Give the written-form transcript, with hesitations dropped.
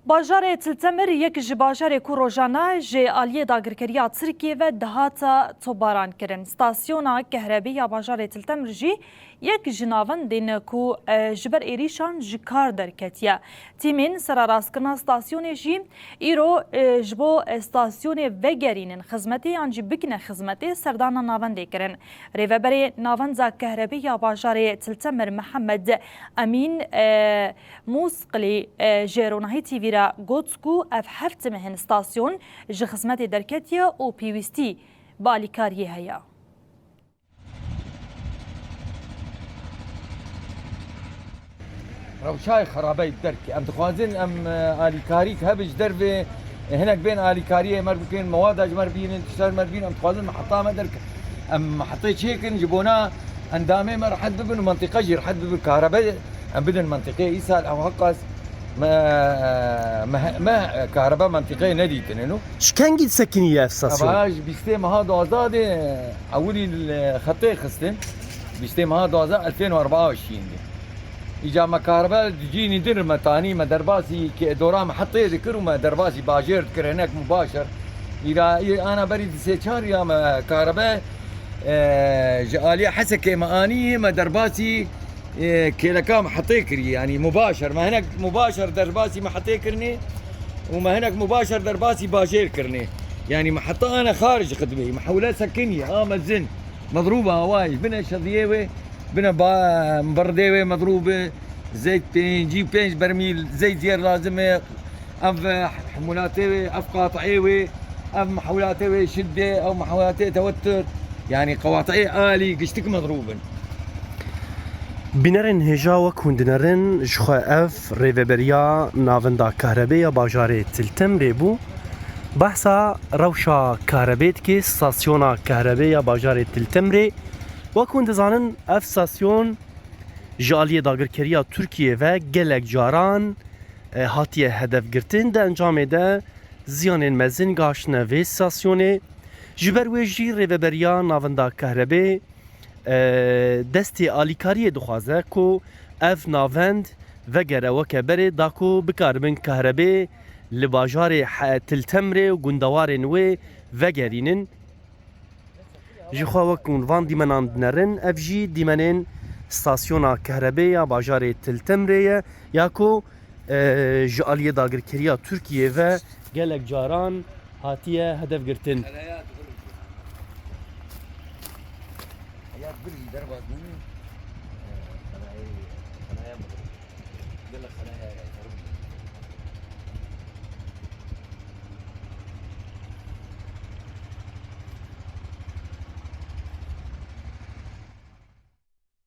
باجار تلتمر یک ji bajarê ku rojane ji aliyê dagirkeriya Tirkiyê ve dihata tobaran kirin. Stasyona kehrebî ya bajarê Tiltemir jî yek ji navendên ku ji ber êrîşan ji kar derketiye. Tîmên serarastkirina stasyonê jî îro ji bo stasyonê vegerînin xizmetê yan jî bikine xizmetê serdana navendê kirin. Rêveberê navenza kehrebî ya bajarê Tiltemir Mihemed Emîn Musqilî ji Ronahî TV گوت کو اف هفت مهن ستاسیون ji xizmetê derketiye û pîwîstî bi alîkariyê heye. Rewşayê xerabeyê derkê em dixwazin em alîkarî hebij dervê hinek bên alîkariyê mer bikin mewada ji mer bînin tiştar mer bînin em dixwazin meheta me derkin em mehetê çêkin ji bona endamê me rehet bibin û mentîqe jî rehet bibin karebeyê em bidin mentîqeyê îsal ew heqas ما كهرباء منطقية نديتن انه شكان قد سكنية في ستاسيون؟ باش بيستيم هذا وزادي اولي الخطي خستن بيستيم هذا وزاد 2024 دي اجا ما كهرباء تجيني در متاني ما درباسي دوران محطية ذكر وما درباسي باجر ذكر هناك مباشر الى انا بريد سيتشار يا ما كهرباء جالية حسكة مانية ما درباسي كيلكا محطي كري يعني مباشر ما هناك مباشر درباسي محطي كرني وما هناك مباشر درباسي باجير كرني يعني محطة انا خارج خدمي محولات سكنية مزن مضروبة هواي بنا شظيوي بنا مبرديوي مضروبة زيت بين جيب 5 برميل زيت زير لازمة اف حمولاتي اف قاطعيوي اف محولاتي شدة او محولاتي توتر يعني قواطعي آلي قشتك مضروبا بینرن هجا و کندنرن جخوا اف ریوبریا ناوندا کهربایا باجاره تلتمر بو بحثا روشا کهربیت که ستاسیونا کهربایا باجاره تلتمر و کندزانن اف ستاسیون جالی داگرکریا ترکیه و گلک جاران هاتیه هدف گرتن ده انجام ده زیان مزن گاشنه و ستاسیونه جبر ویجی ریوبریا ناوندا کهربای دستی آلیکاریه دخوازه کو اف ناوند و گره و کبره داکو بکاربن کهربه لباجار تلتمره و گندوارن و گرینن جخوا وکون وان دیمنان دنرن اف جی دیمنن ستاسیونا کهربه یا باجار تلتمره یا کو جالیه داگرکریا ترکیه و گلک جاران هاتیه هدف گرتن بري دربات